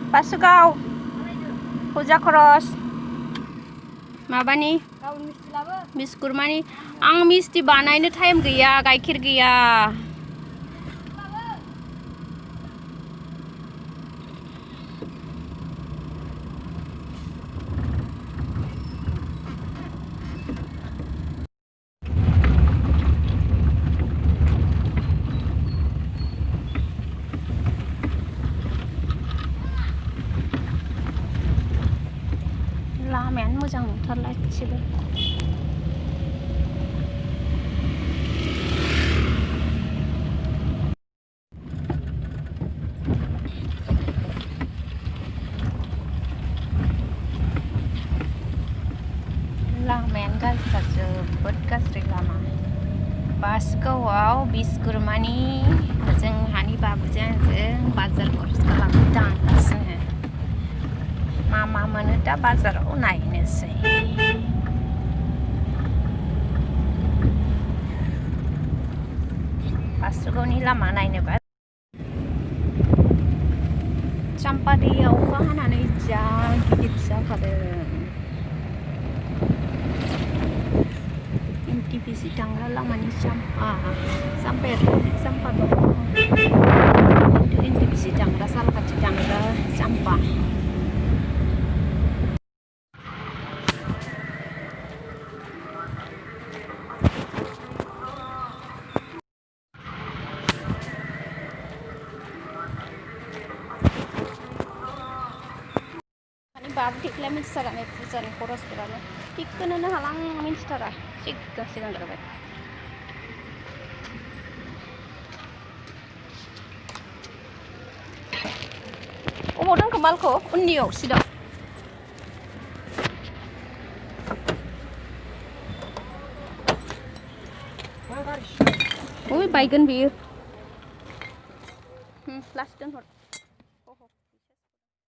Basugaw Puja Cross माबानि बिस्कुरमानि आं मिस्टि बानायनो टाइम गैया गाइखेर गैया लामायानो मोजां नंथारला एसेबो लामायानो गाज्रिथार जोबोद गाज्रि लामा बासुगावआव बिस्कुरमानि जोंहानि बाबुजों आंजों बाजार खरस खालामनो थांगासिनो मा मोनो दा बाजाराव नायनोसै बासुगावनि लामा नायनोबा चाम्पादैयाव अखा हानानै जा गिदिर जाखादों NTPC थांग्रा लामानि चाम्पा दं NTPC थांग्रा सालखाथि थांग्रा चाम्पा बाबु थिखलाया मिथिथारा नै फुजानि खरसफोरानो थिखखौनो हाला आं मिथिथारा सिगां जाबाय अबाव दोनखो मालखौ उननियाव सिदा ओइ बायगोन बियो लास्ट दोनहर